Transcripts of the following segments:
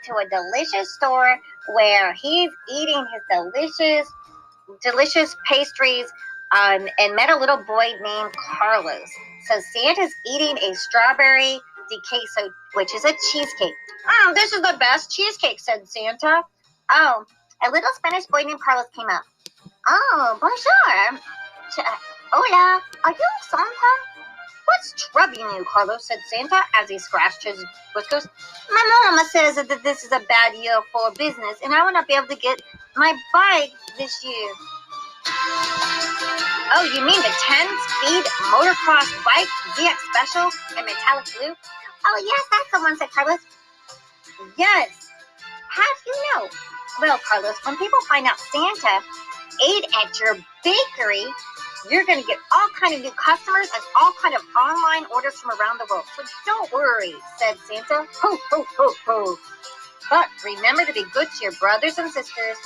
to a delicious store where he's eating his delicious pastries and met a little boy named Carlos. So Santa's eating a strawberry de queso, which is a cheesecake. Oh, this is the best cheesecake, said Santa. Oh, a little Spanish boy named Carlos came up. Oh, bonjour. Hola, are you Santa? What's troubling you, Carlos, said Santa as he scratched his whiskers. My mama says that this is a bad year for business and I will not be able to get my bike this year. Oh, you mean the 10-speed motocross bike ZX Special in metallic blue? Oh, yes, that's the one, said Carlos. Yes. How do you know? Well, Carlos, when people find out Santa ate at your bakery, you're going to get all kind of new customers and all kind of online orders from around the world. So don't worry, said Santa. Ho, ho, ho, ho. But remember to be good to your brothers and sisters,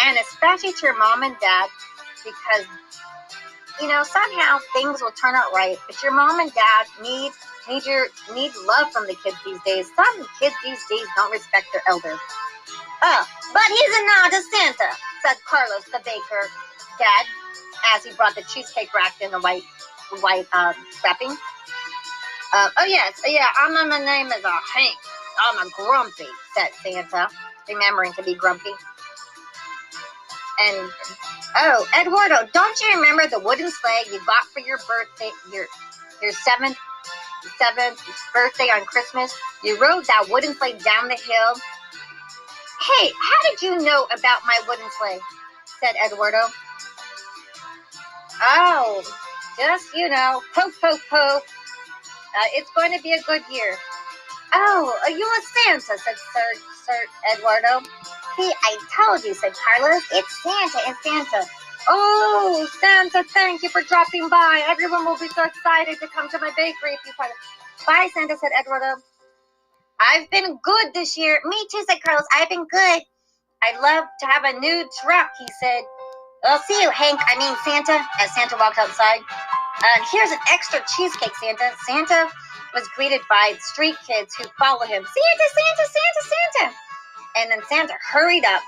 and especially to your mom and dad, because, somehow things will turn out right. But your mom and dad need love from the kids these days. Some kids these days don't respect their elders. Oh, but he's a nod to Santa, said Carlos the baker, Dad, as he brought the cheesecake wrapped in the white wrapping. Oh yes, yeah, my name is Hank. I'm a grumpy, said Santa, remembering to be grumpy. And, oh, Eduardo, don't you remember the wooden sleigh you got for your birthday, your seventh birthday on Christmas? You rode that wooden sleigh down the hill. Hey, how did you know about my wooden sleigh? Said Eduardo. Oh, just, poke, poke, poke. It's going to be a good year. Oh, are you a Santa? Said Sir Eduardo. See, I told you, said Carlos. It's Santa and Santa. Oh, Santa, thank you for dropping by. Everyone will be so excited to come to my bakery if you find it. Bye, Santa, said Eduardo. I've been good this year. Me too, said Carlos. I've been good. I'd love to have a new truck, he said. I'll see you, Santa, as Santa walked outside. Here's an extra cheesecake, Santa. Santa was greeted by street kids who followed him. Santa, Santa, Santa, Santa. And then Santa hurried up.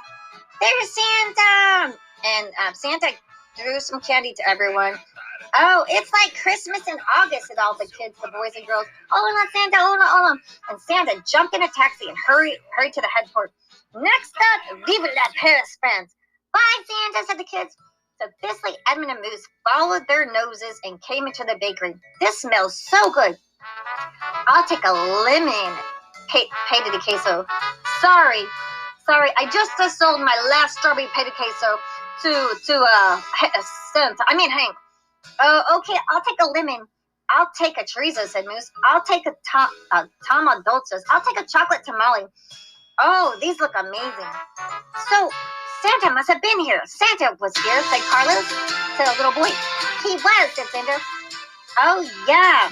There's Santa. And Santa threw some candy to everyone. Oh, it's like Christmas in August, said all the kids, the boys and girls. Hola, Santa, hola, hola. And Santa jumped in a taxi and hurried to the headquarters. Next up, Viva la Paris, friends. Bye, Santa, said the kids. So Bisley, Edmund, and Moose followed their noses and came into the bakery. This smells so good. I'll take a lemon pay de queso. Sorry, I just sold my last strawberry pay de queso to Hank. Oh, okay, I'll take a lemon. I'll take a chorizo, said Moose. I'll take a tama dulces. I'll take a chocolate tamale. Oh, these look amazing. So, Santa must have been here. Santa was here, said Carlos, said a little boy. He was, said Santa. Oh, yeah.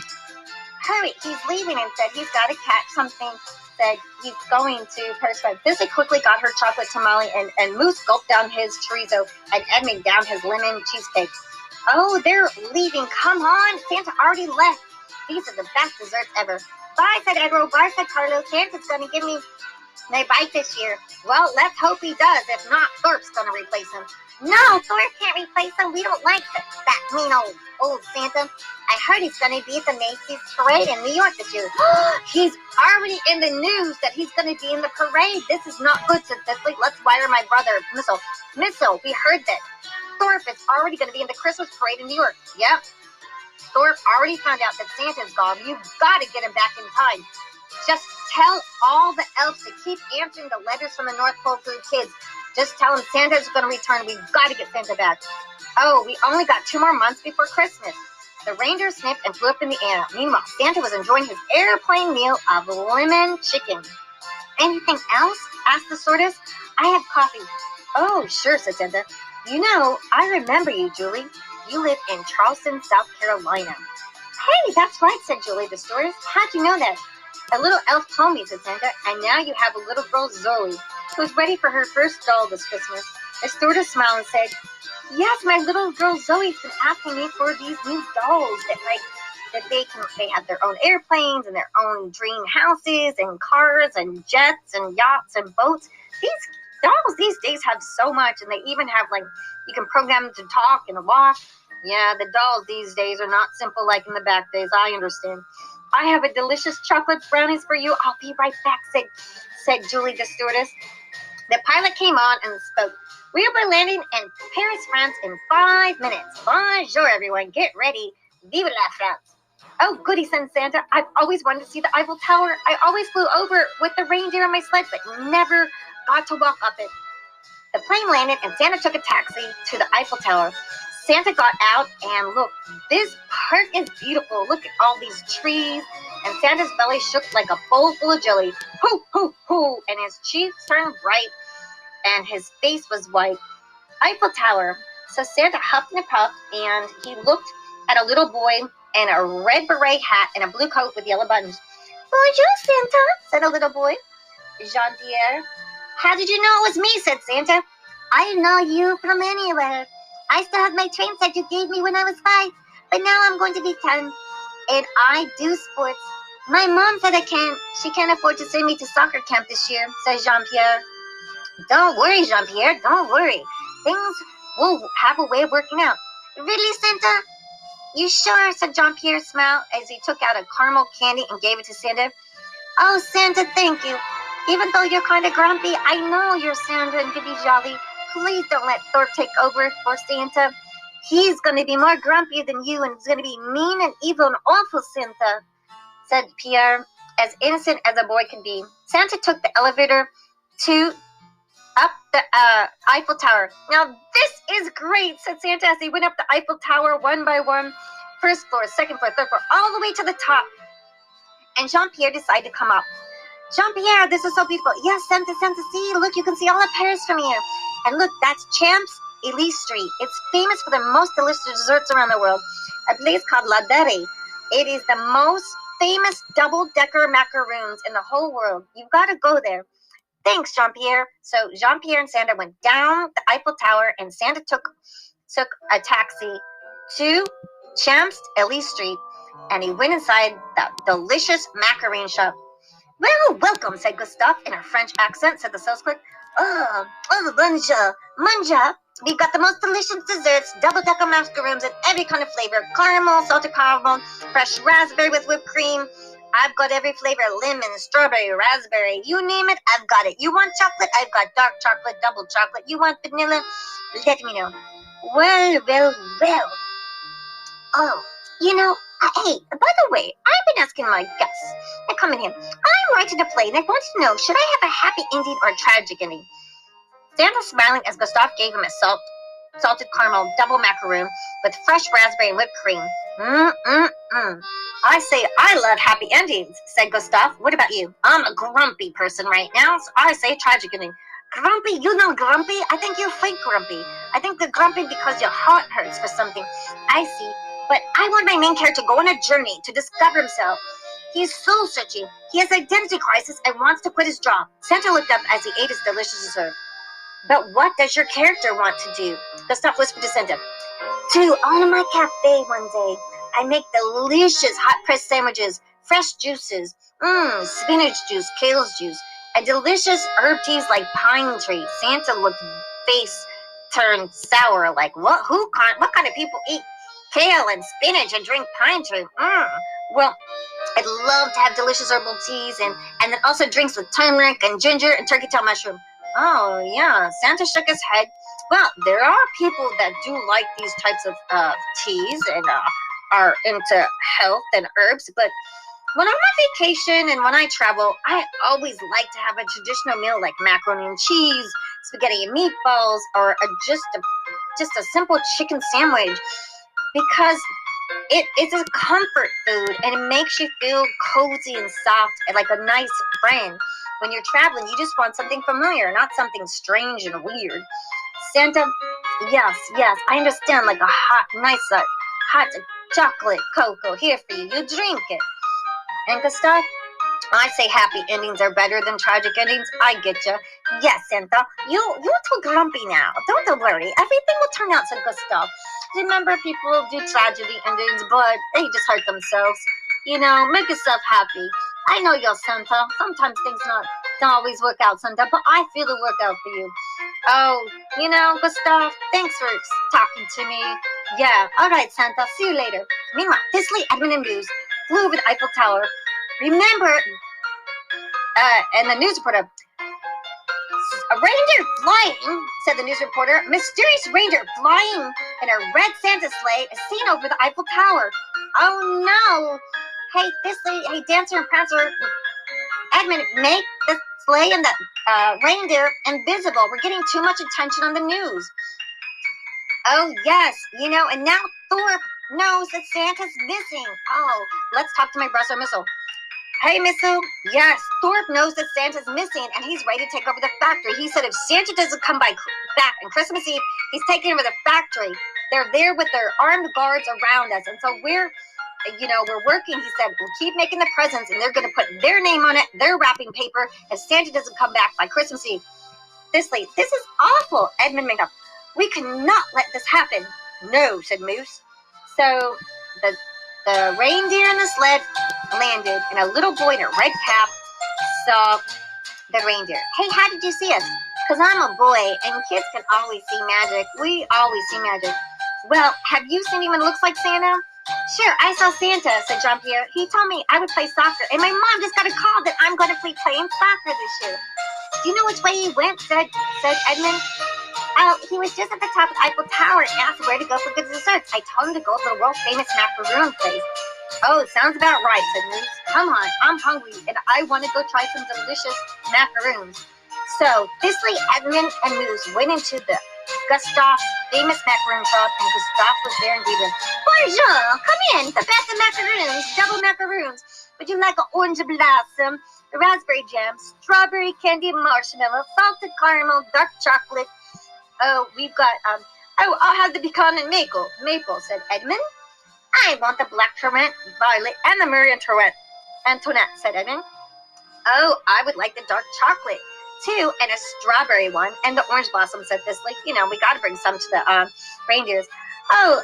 Hurry, he's leaving and said he's got to catch something. Said he's going to Paris. Bissy quickly got her chocolate tamale and Moose gulped down his chorizo and Edmund down his lemon cheesecake. Oh, they're leaving. Come on. Santa already left. These are the best desserts ever. Bye, said Edward. Bye, said Carlos. Santa's going to give me my bike this year. Well, let's hope he does. If not, Thorpe's going to replace him. No, Thorpe can't replace him. We don't like that mean old Santa. I heard he's going to be at the Macy's parade in New York this year. He's already in the news that he's going to be in the parade. This is not good, said Bisley. Let's wire my brother, Missile. Missile, we heard that Thorpe is already going to be in the Christmas parade in New York. Yep. Thorpe already found out that Santa's gone. You've got to get him back in time. Just tell all the elves to keep answering the letters from the North Pole for the kids. Just tell them Santa's going to return. We've got to get Santa back. Oh, we only got 2 more months before Christmas. The reindeer sniffed and flew up in the air. Meanwhile, Santa was enjoying his airplane meal of lemon chicken. Anything else? Asked the stewardess. I have coffee. Oh, sure, said Santa. You know, I remember you, Julie. You live in Charleston, South Carolina. Hey, that's right, said Julie the stewardess. How'd you know that? A little elf told me, said Santa, and now you have a little girl, Zoe, who's ready for her first doll this Christmas. The stewardess smiled and said, yes, my little girl Zoe's been asking me for these new dolls that they have their own airplanes and their own dream houses and cars and jets and yachts and boats. These dolls these days have so much, and they even have, like, you can program them to talk and walk. Yeah, the dolls these days are not simple like in the back days. I understand. I have a delicious chocolate brownies for you. I'll be right back, said Julie the stewardess. The pilot came on and spoke. We'll be landing in Paris, France in 5 minutes. Bonjour, everyone. Get ready. Vive la France. Oh, goody, said Santa. I've always wanted to see the Eiffel Tower. I always flew over with the reindeer on my sled, but never got to walk up it. The plane landed, and Santa took a taxi to the Eiffel Tower. Santa got out, and look, this park is beautiful. Look at all these trees, and Santa's belly shook like a bowl full of jelly. Hoo, hoo, hoo, and his cheeks turned bright, and his face was white. Eiffel Tower. So Santa huffed and puffed, and he looked at a little boy in a red beret hat and a blue coat with yellow buttons. Bonjour, Santa, said a little boy. Jean-Pierre. How did you know it was me, said Santa. I know you from anywhere. I still have my train set you gave me when I was 5, but now I'm going to be 10. And I do sports. My mom said she can't afford to send me to soccer camp this year, said Jean-Pierre. Don't worry, Jean-Pierre, don't worry. Things will have a way of working out. Really, Santa? You sure, said Jean-Pierre, smiled as he took out a caramel candy and gave it to Santa. Oh, Santa, thank you. Even though you're kind of grumpy, I know you're Santa and to be jolly. Please don't let Thorpe take over for Santa. He's going to be more grumpy than you, and he's going to be mean and evil and awful, Santa, said Pierre, as innocent as a boy could be. Santa took the elevator up the Eiffel Tower. Now, this is great, said Santa as he went up the Eiffel Tower one by one. First floor, second floor, third floor, all the way to the top. And Jean-Pierre decided to come up. Jean-Pierre, this is so beautiful. Yes, Santa, see, look, you can see all of Paris from here. And look, that's Champs-Élysées Street. It's famous for the most delicious desserts around the world. A place called La Berry. It is the most famous double-decker macaroons in the whole world. You've got to go there. Thanks, Jean-Pierre. So Jean-Pierre and Santa went down the Eiffel Tower, and Santa took a taxi to Champs-Élysées Street, and he went inside the delicious macaroon shop. Well, welcome, said Gustave in a French accent, said the sales clerk. Oh, bonjour, manja. We've got the most delicious desserts, double-decker macaroons in every kind of flavor, caramel, salted caramel, fresh raspberry with whipped cream. I've got every flavor, lemon, strawberry, raspberry, you name it, I've got it. You want chocolate? I've got dark chocolate, double chocolate. You want vanilla? Let me know. Well. Oh, hey, by the way, I've been asking my guests that come in here. I'm writing a play, and I want to know, should I have a happy ending or a tragic ending? Santa smiling as Gustave gave him a salted caramel double macaroon with fresh raspberry and whipped cream. I say I love happy endings, said Gustave. What about you? I'm a grumpy person right now, so I say tragic ending. Grumpy? You know grumpy? I think you're fake grumpy. I think you're grumpy because your heart hurts for something. I see. But I want my main character to go on a journey to discover himself. He's soul-searching. He has an identity crisis and wants to quit his job. Santa looked up as he ate his delicious dessert. But what does your character want to do? Gustave whispered to Santa. To own my cafe one day. I make delicious hot-pressed sandwiches, fresh juices, spinach juice, kale juice, and delicious herb teas like pine tree. Santa looked face turned sour, like what kind of people eat kale and spinach and drink pine tree? Well, I'd love to have delicious herbal teas and then also drinks with turmeric and ginger and turkey tail mushroom. Oh, yeah. Santa shook his head. Well, there are people that do like these types of teas and are into health and herbs, but when I'm on vacation and when I travel, I always like to have a traditional meal like macaroni and cheese, spaghetti and meatballs, or just a simple chicken sandwich, because it's a comfort food and it makes you feel cozy and soft and like a nice friend. When you're traveling, you just want something familiar, not something strange and weird. Santa, yes, I understand, like a hot chocolate cocoa here for you. You drink it. And Gustave, I say happy endings are better than tragic endings. I get you. Yes, Santa, you're too grumpy now. Don't worry. Everything will turn out, said Gustave. Remember, people do tragedy endings, but they just hurt themselves. Make yourself happy. I know you're Santa. Sometimes things don't always work out, Santa, but I feel it work out for you. Oh, Gustav, thanks for talking to me. Yeah, all right, Santa. See you later. Meanwhile, Disley, Edmund, and Blues flew over the Eiffel Tower. Remember, and the news reporter, a reindeer flying, said the news reporter. Mysterious reindeer flying in a red Santa sleigh is seen over the Eiffel Tower. Oh no! Hey, hey, Dancer and Prancer, Edmund, make the sleigh and the reindeer invisible. We're getting too much attention on the news. Oh yes, and now Thorpe knows that Santa's missing. Oh, let's talk to my brother Missile. Hey, Missile. Yes, Thorpe knows that Santa's missing, and he's ready to take over the factory. He said if Santa doesn't come back on Christmas Eve, he's taking over the factory. They're there with their armed guards around us, and so we're working. He said we'll keep making the presents, and they're going to put their name on it, their wrapping paper, if Santa doesn't come back by Christmas Eve. This is awful. Edmund made up. We cannot let this happen. No, said Moose. So the reindeer and the sled landed, and a little boy in a red cap saw the reindeer. Hey, how did you see us? Because I'm a boy, and kids can always see magic. We always see magic. Well, have you seen anyone who looks like Santa? Sure, I saw Santa, said Jean-Pierre. He told me I would play soccer, and my mom just got a call that I'm going to be playing soccer this year. Do you know which way he went, said Edmund. Oh, he was just at the top of the Eiffel Tower and asked where to go for good desserts. I told him to go to the world-famous macaroon place. Oh, sounds about right, said Moose. Come on, I'm hungry, and I want to go try some delicious macaroons. So, Disley, Edmund, and Moose went into the Gustav's famous macaroon shop, and Gustav was there and gave him, Bonjour, come in, the best of macaroons, double macaroons. Would you like an orange blossom, raspberry jam, strawberry candy marshmallow, salted caramel, dark chocolate? Oh, we've got, I'll have the pecan and maple, said Edmund. I want the black currant, violet, and the Marie Antoinette, said Edmund. Oh, I would like the dark chocolate, too, and a strawberry one, and the orange blossom, said Disley. We got to bring some to the reindeers. Oh,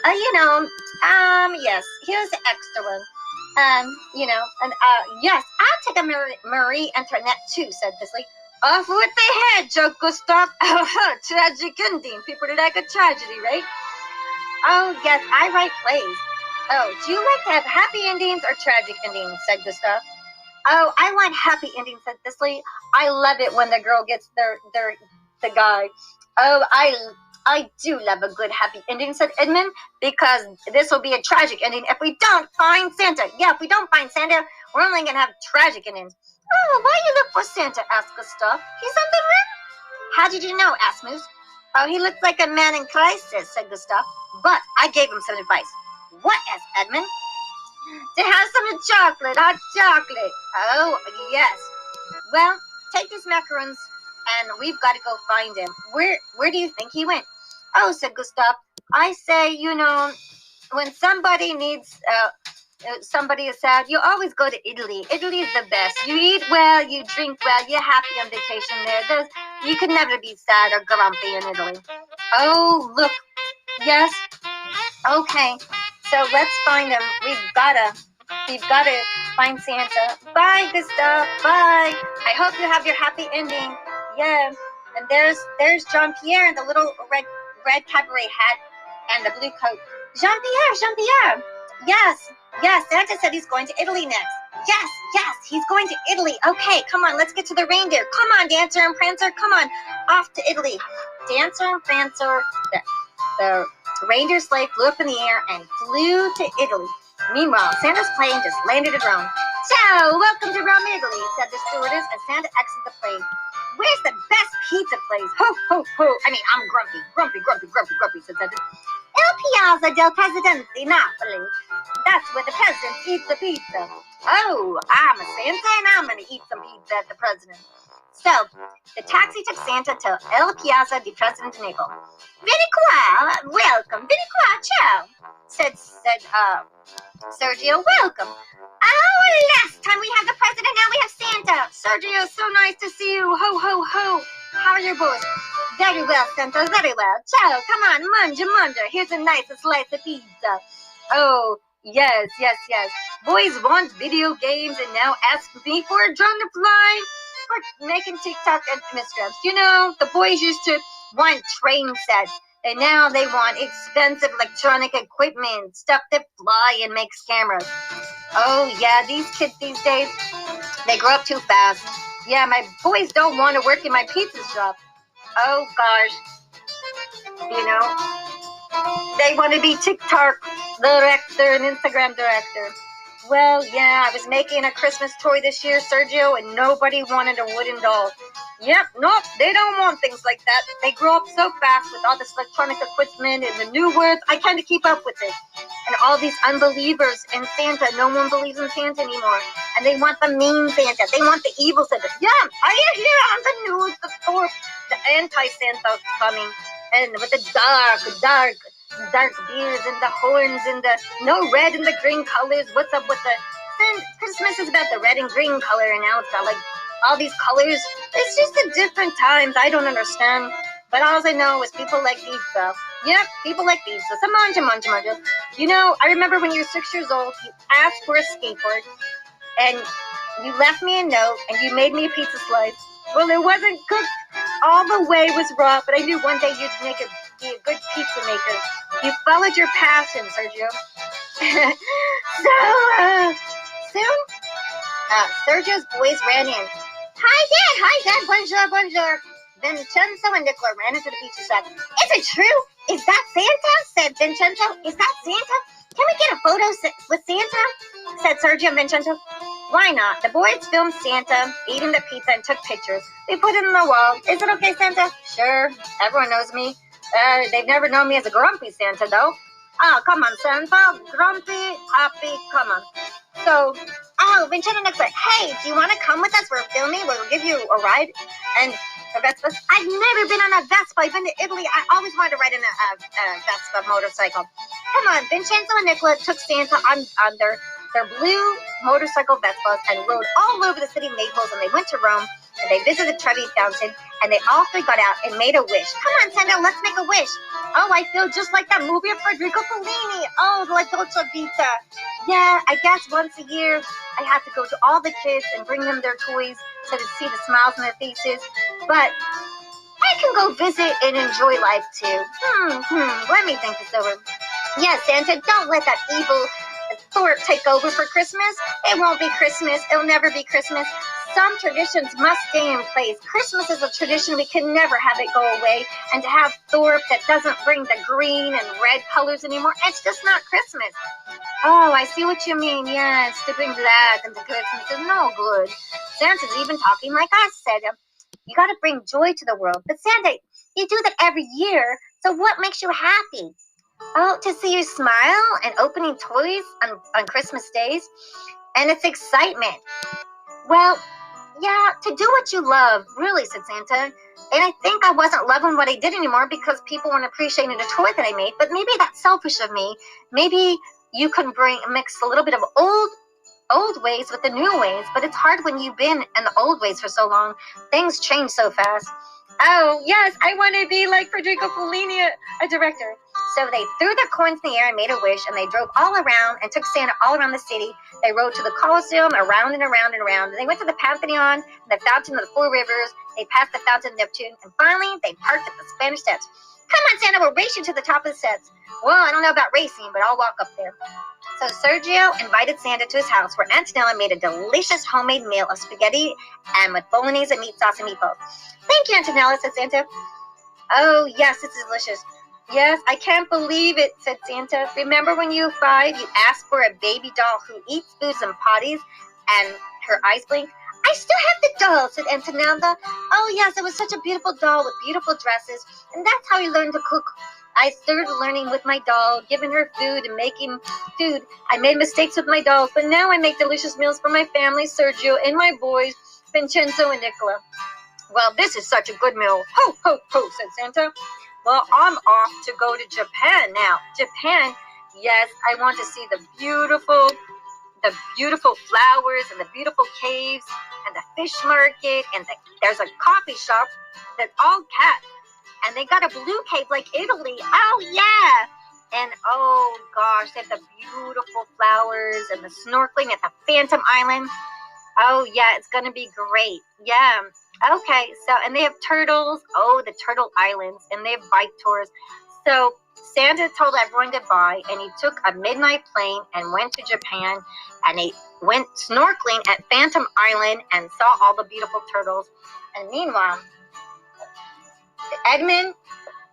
yes, here's the extra one. Yes, I'll take a Marie Antoinette, too, said Disley. Off with the head, joked Gustav. Oh, tragic ending. People like a tragedy, right? Oh, yes, I write plays. Oh, do you like to have happy endings or tragic endings, said Gustav. Oh, I want happy endings, said Disley. I love it when the girl gets the guy. Oh, I do love a good happy ending, said Edmund, because this will be a tragic ending if we don't find Santa. Yeah, if we don't find Santa, we're only going to have tragic endings. Oh, why you look for Santa? Asked Gustav. He's on the roof. How did you know? Asked Moose. Oh, he looks like a man in crisis, said Gustav. But I gave him some advice. What? Asked Edmund. To have some chocolate, hot chocolate. Oh, yes. Well, take these macarons, and we've got to go find him. Where do you think he went? Oh, said Gustav. I say, when somebody needs somebody is sad, you always go to Italy. Italy is the best. You eat well, you drink well, you're happy on vacation there. You can never be sad or grumpy in Italy. Oh, look. Yes. Okay. So let's find him. We've gotta find Santa. Bye, Gustav. Bye. I hope you have your happy ending. Yeah. And there's Jean-Pierre in the little red cabaret hat and the blue coat. Jean-Pierre. Yes, Santa said he's going to Italy next. Yes, he's going to Italy. Okay, come on, let's get to the reindeer. Come on, Dancer and Prancer, come on. Off to Italy. Dancer and Prancer, the reindeer sleigh flew up in the air and flew to Italy. Meanwhile, Santa's plane just landed in Rome. Ciao, welcome to Rome, Italy, said the stewardess as Santa exited the plane. Where's the best pizza place? Ho, ho, ho. I mean, I'm grumpy, said Santa. El Piazza del Presidente, Napoli. That's where the president eats the pizza. Oh, I'm a Santa and I'm going to eat some pizza at the president. So, the taxi took Santa to El Piazza di Presidente Napoli. Vieni qua, welcome. Vieni qua, ciao, said Sergio. Welcome. Oh, last time we had the president, now we have Santa. Sergio, so nice to see you. Ho, ho, ho. How are your boys? Very well, Santa, very well. Ciao, come on, manja. Here's a nice slice of pizza. Oh, yes. Boys want video games and now ask me for a drone to fly for making TikTok and Instagrams. You know, the boys used to want train sets, and now they want expensive electronic equipment, stuff that fly and makes cameras. Oh, yeah, these kids these days, they grow up too fast. Yeah, my boys don't want to work in my pizza shop. Oh, gosh. You know, they want to be TikTok director and Instagram director. Well, yeah, I was making a Christmas toy this year, Sergio, and nobody wanted a wooden doll. Yep, nope, they don't want things like that. They grow up so fast with all this electronic equipment and the new words. I can't keep up with it. And all these unbelievers in Santa. No one believes in Santa anymore. And they want the mean Santa. They want the evil Santa. Yeah, I hear on the news the anti-Santa coming. And with the dark beards and the horns and the no red and the green colors. What's up with the Christmas is about the red and green color, and now it's got like all these colors. It's just the different times. I don't understand. But all I know is people like pizza. Yep, people like pizza. So manja. You know, I remember when you were 6 years old, you asked for a skateboard, and you left me a note, and you made me a pizza slice. Well, it wasn't cooked all the way, it was raw, but I knew one day you'd be a good pizza maker. You followed your passion, Sergio. Soon, Sergio's boys ran in. Hi, Dad, bonjour. Vincenzo and Nicola ran into the pizza shop. Is it true? Is that Santa? Said Vincenzo. Is that Santa? Can we get a photo with Santa? Said Sergio and Vincenzo. Why not? The boys filmed Santa eating the pizza and took pictures. They put it on the wall. Is it okay, Santa? Sure. Everyone knows me. They've never known me as a grumpy Santa, though. Oh, come on, Santa. Grumpy, happy, come on. So, Vincenzo and Nicola, hey, do you want to come with us? We're filming. We'll give you a ride. And a Vespa. I've never been on a Vespa. I've been to Italy. I always wanted to ride in a Vespa motorcycle. Come on, Vincenzo and Nicola took Santa on their blue motorcycle Vespas and rode all over the city of Naples, and they went to Rome, and they visited Trevi Fountain, and they all three got out and made a wish. Come on, Santa, let's make a wish. Oh, I feel just like that movie of Federico Fellini. Oh, La Dolce Vita. Yeah, I guess once a year I have to go to all the kids and bring them their toys so to see the smiles on their faces. But I can go visit and enjoy life too. Let me think this over. Yeah, Santa, don't let that evil Thorpe take over for Christmas. It won't be Christmas. It'll never be Christmas. Some traditions must stay in place. Christmas is a tradition. We can never have it go away. And to have Thorpe that doesn't bring the green and red colors anymore, it's just not Christmas. Oh, I see what you mean. Yes, to bring that into Christmas is no good. Santa's even talking like I said. You got to bring joy to the world. But Santa, you do that every year. So what makes you happy? Oh, to see you smile and opening toys on Christmas days. And it's excitement. Well, yeah, to do what you love, really, said Santa. And I think I wasn't loving what I did anymore because people weren't appreciating the toy that I made. But maybe that's selfish of me. Maybe you can mix a little bit of old ways with the new ways. But it's hard when you've been in the old ways for so long. Things change so fast. Oh, yes, I want to be like Federico Fellini, a director. So they threw their coins in the air and made a wish, and they drove all around and took Santa all around the city. They rode to the Colosseum, around and around and around. And they went to the Pantheon, the Fountain of the Four Rivers. They passed the Fountain of Neptune, and finally they parked at the Spanish Steps. Come on, Santa, we'll race you to the top of the steps. Well, I don't know about racing, but I'll walk up there. So Sergio invited Santa to his house, where Antonella made a delicious homemade meal of spaghetti and with bolognese and meat sauce and meatballs. Thank you, Antonella, said Santa. Oh, yes, it's delicious. Yes, I can't believe it, said Santa. Remember when you were 5, you asked for a baby doll who eats foods and potties, and her eyes blink? I still have the doll, said Antonella. Oh, yes, it was such a beautiful doll with beautiful dresses, and that's how you learned to cook. I started learning with my doll, giving her food and making food. I made mistakes with my dolls, but now I make delicious meals for my family, Sergio, and my boys, Vincenzo and Nicola. Well, this is such a good meal. Ho, ho, ho, said Santa. Well, I'm off to go to Japan now. Japan, yes, I want to see the beautiful flowers and the beautiful caves and the fish market, and there's a coffee shop that's all cats. And they got a blue cave like Italy. Oh, yeah. And, oh, gosh, they have the beautiful flowers and the snorkeling at the Phantom Island. Oh, yeah, it's going to be great. Yeah. Okay, so, and they have turtles. Oh, the Turtle Islands. And they have bike tours. So Santa told everyone goodbye, and he took a midnight plane and went to Japan, and he went snorkeling at Phantom Island and saw all the beautiful turtles. And meanwhile, Edmund,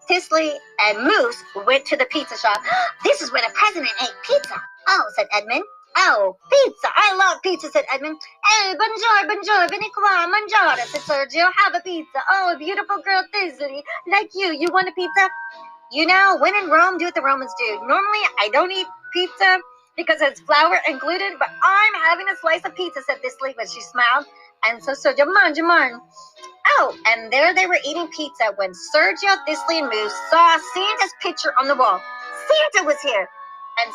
Tisley, and Moose went to the pizza shop. This is where the president ate pizza. Oh, said Edmund. Oh, pizza. I love pizza, said Edmund. Hey, bonjour, vieni qua, mangiare, said Sergio. Have a pizza. Oh, a beautiful girl, Tisley. Like you. You want a pizza? You know, when in Rome, do what the Romans do. Normally, I don't eat pizza because it's flour and gluten, but I'm having a slice of pizza, said Tisley, but she smiled. And so Sergio, mangia. Oh, and there they were eating pizza when Sergio, Tisley, and Moose saw Santa's picture on the wall. Santa was here. And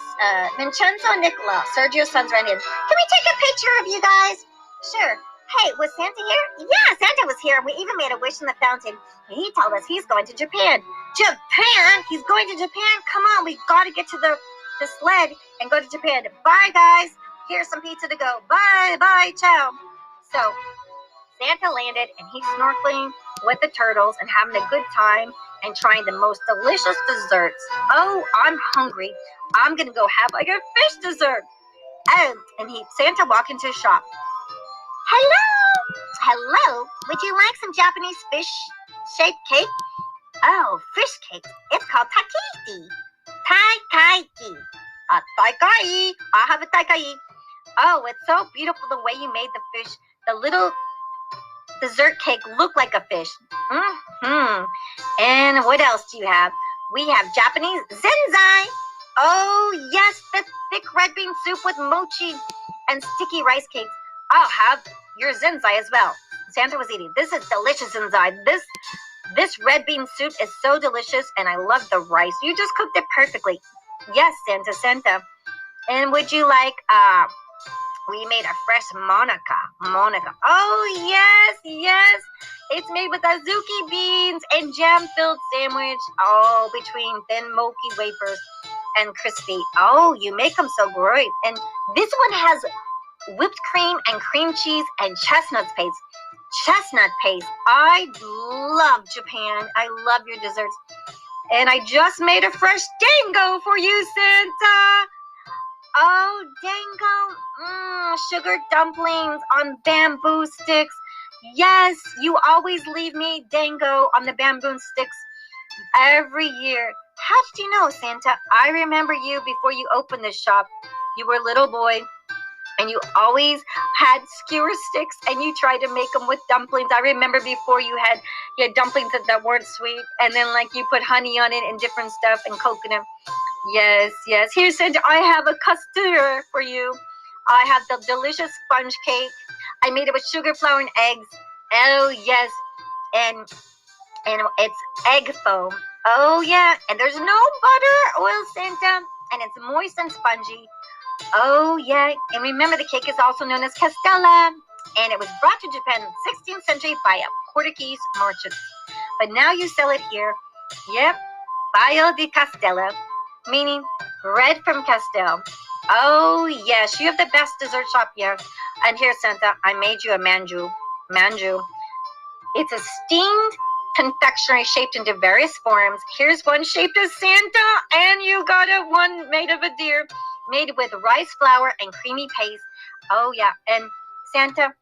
Vincenzo and Nicola, Sergio's sons, ran in. Can we take a picture of you guys? Sure. Hey, was Santa here? Yeah, Santa was here. We even made a wish in the fountain. He told us he's going to Japan. Japan? He's going to Japan? Come on, we got to get to the sled and go to Japan. Bye, guys. Here's some pizza to go. Bye, ciao. So Santa landed, and he's snorkeling with the turtles and having a good time and trying the most delicious desserts. Oh, I'm hungry. I'm going to go have like a fish dessert. Oh, and Santa walked into a shop. Hello. Would you like some Japanese fish-shaped cake? Oh, fish cake. It's called taiki. Taiki. Taikai. I have a taikai. Oh, it's so beautiful the way you made the fish. The little dessert cake looked like a fish. And what else do you have? We have Japanese zenzai. Oh, yes, the thick red bean soup with mochi and sticky rice cakes. I'll have your zenzai as well. Santa was eating. This is delicious zenzai. This red bean soup is so delicious, and I love the rice. You just cooked it perfectly. Yes, Santa. And would you like, we made a fresh Monica. Oh, yes. It's made with azuki beans and jam-filled sandwich, all between thin mochi wafers and crispy. Oh, you make them so great. And this one has whipped cream and cream cheese and chestnut paste. I love Japan. I love your desserts. And I just made a fresh dango for you, Santa. Oh, dango. Sugar dumplings on bamboo sticks. Yes, you always leave me dango on the bamboo sticks every year. How did you know, Santa? I remember you before you opened this shop. You were a little boy, and you always had skewer sticks, and you tried to make them with dumplings. I remember before you had dumplings that weren't sweet, and then like you put honey on it and different stuff and coconut. Yes. Here, Santa, I have a custard for you. I have the delicious sponge cake. I made it with sugar, flour, and eggs. Oh, yes. And it's egg foam. Oh, yeah. And there's no butter or oil, Santa. And it's moist and spongy. Oh, yeah. And remember, the cake is also known as castella. And it was brought to Japan in the 16th century by a Portuguese merchant. But now you sell it here. Yep. Baio di Castella, meaning bread from Castell. Oh, yes. You have the best dessert shop here. And here, Santa, I made you a manju. It's a steamed confectionery shaped into various forms. Here's one shaped as Santa, and you got one made of a deer, made with rice flour and creamy paste. Oh, yeah. And Santa,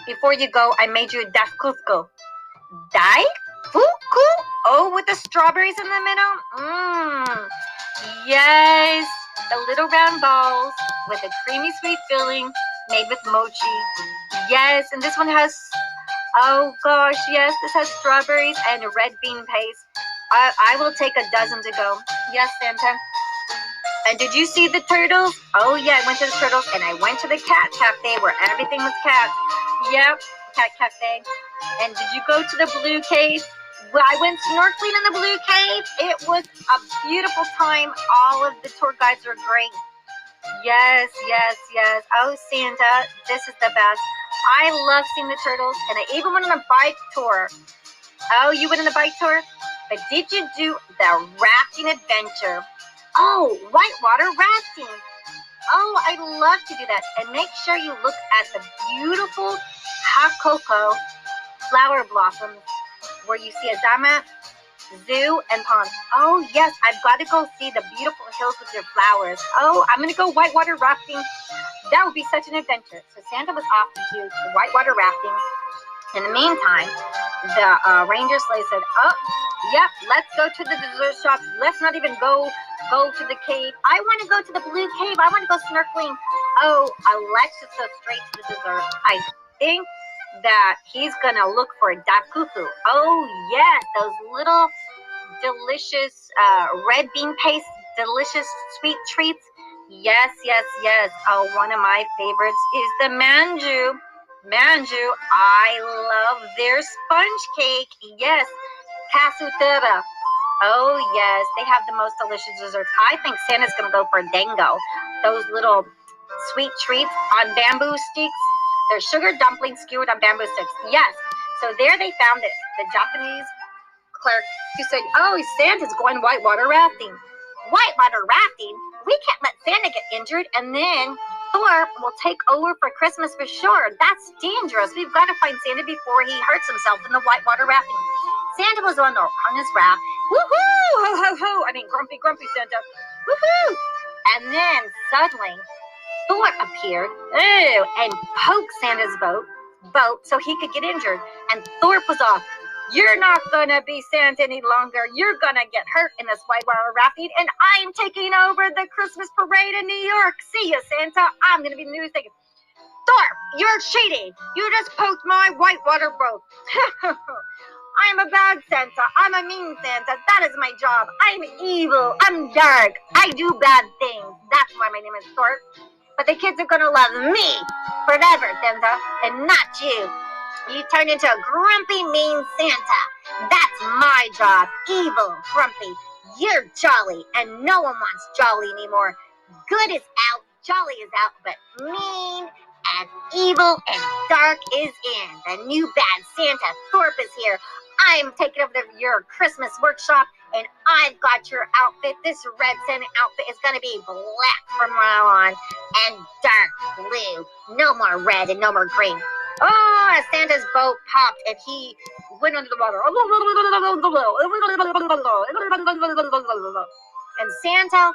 before you go, I made you a dafkusco. Daifuku? Oh, with the strawberries in the middle? Yes. The little round balls with a creamy sweet filling made with mochi. Yes, and this one has, oh gosh, yes, this has strawberries and a red bean paste. I will take a dozen to go. Yes, Santa. And did you see the turtles? Oh yeah, I went to the turtles, and I went to the cat cafe where everything was cat. Yep, cat cafe. And did you go to the blue cave? Well, I went snorkeling in the blue cave. It was a beautiful time. All of the tour guides were great. Yes. Oh, Santa, this is the best. I love seeing the turtles, and I even went on a bike tour. Oh, you went on a bike tour? But did you do the rafting adventure? Oh, whitewater rafting. Oh, I'd love to do that. And make sure you look at the beautiful Hakoko flower blossoms where you see a Zama, zoo, and ponds. Oh, yes, I've got to go see the beautiful hills with their flowers. Oh, I'm going to go whitewater rafting. That would be such an adventure. So Santa was off to do the whitewater rafting. In the meantime, the ranger sleigh said, oh, yep, let's go to the dessert shop. Let's not even go to the cave. I want to go to the blue cave. I want to go snorkeling. Oh, let's just go straight to the dessert. I think that he's going to look for a dakufu. Oh, yes, those little delicious red bean paste, delicious sweet treats. Yes, yes, yes. Oh, one of my favorites is the manju. Manju, I love their sponge cake. Yes, casutera. Oh, yes, they have the most delicious desserts. I think Santa's going to go for dango. Those little sweet treats on bamboo sticks. They're sugar dumplings skewered on bamboo sticks. Yes. So there they found it. The Japanese clerk who said, oh, Santa's going whitewater rafting. Whitewater rafting? We can't let Santa get injured, and then Thor will take over for Christmas for sure. That's dangerous. We've got to find Santa before he hurts himself in the whitewater rafting. Santa was on his raft. Woohoo! Ho, ho, ho! I mean, grumpy Santa. Woohoo! And then suddenly, Thor appeared and poked Santa's boat so he could get injured. And Thor was off. You're not going to be Santa any longer. You're going to get hurt in this whitewater rafting, and I'm taking over the Christmas parade in New York. See ya, Santa. I'm going to be the news thinking, Thor, you're cheating. You just poked my whitewater boat. I'm a bad Santa. I'm a mean Santa. That is my job. I'm evil. I'm dark. I do bad things. That's why my name is Thor. But the kids are going to love me forever, Santa, and not you. You turned into a grumpy, mean Santa. That's my job. Evil, grumpy. You're jolly, and no one wants jolly anymore. Good is out, jolly is out, but mean and evil and dark is in. The new bad Santa Thorpe is here. I'm taking over your Christmas workshop, and I've got your outfit. This red Santa outfit is going to be black from now on and dark blue. No more red and no more green. Oh, as Santa's boat popped and he went under the water. And Santa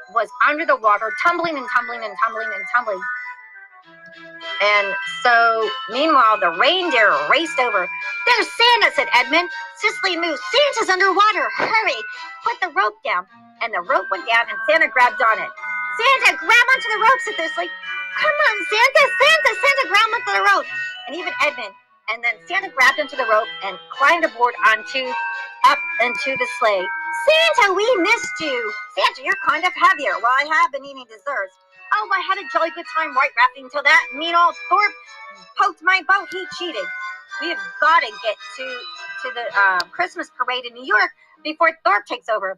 was under the water, tumbling and tumbling and tumbling and tumbling. And so, meanwhile, the reindeer raced over. There's Santa, said Edmund. Cicely moved. Santa's underwater. Hurry. Put the rope down. And the rope went down and Santa grabbed on it. Santa, grab onto the rope, said Cicely. Come on, Santa, grab onto the rope. And even Edmund. And then Santa grabbed onto the rope and climbed aboard up into the sleigh. Santa, we missed you. Santa, you're kind of heavier. Well, I have been eating desserts. Oh, I had a jolly good time white rafting until that mean old Thorpe poked my boat. He cheated. We have got to get to the Christmas parade in New York before Thorpe takes over.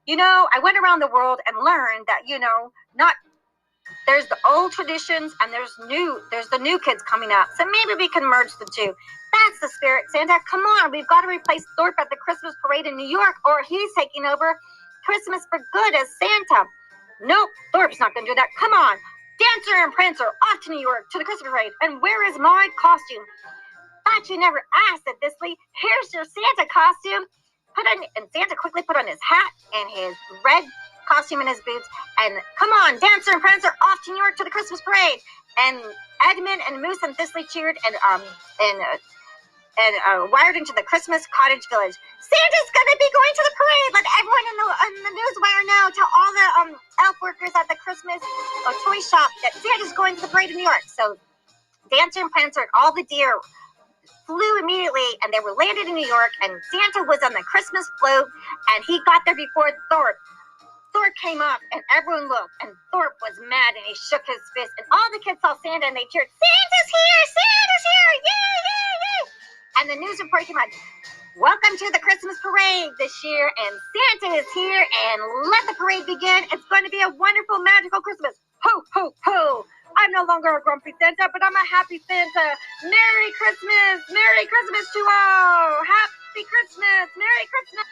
You know, I went around the world and learned that, there's the old traditions and there's the new kids coming up. So maybe we can merge the two. That's the spirit, Santa. Come on, we've got to replace Thorpe at the Christmas parade in New York, or he's taking over Christmas for good as Santa. Nope, Thorpe's not going to do that. Come on, Dancer and Prancer, off to New York to the Christmas parade. And where is my costume? Thought you never asked, said Thistley. Here's your Santa costume. And Santa quickly put on his hat and his red costume and his boots. And come on, Dancer and Prancer, off to New York to the Christmas parade. And Edmund and Moose and Thistley cheered and wired into the Christmas cottage village. Santa's gonna be going to the parade. Let everyone in the news wire know. Tell all the elf workers at the Christmas toy shop that Santa's going to the parade in New York. So Dancer and Prancer and all the deer flew immediately, and they were landed in New York. And Santa was on the Christmas float, and he got there before Thorpe. Thorpe came up, and everyone looked, and Thorpe was mad, and he shook his fist, and all the kids saw Santa, and they cheered, Santa's here! Santa's here! Yay, yay, yay! And the news report came out, welcome to the Christmas parade this year, and Santa is here, and let the parade begin. It's going to be a wonderful, magical Christmas. Ho, ho, ho! I'm no longer a grumpy Santa, but I'm a happy Santa. Merry Christmas! Merry Christmas to all! Happy Christmas! Merry Christmas!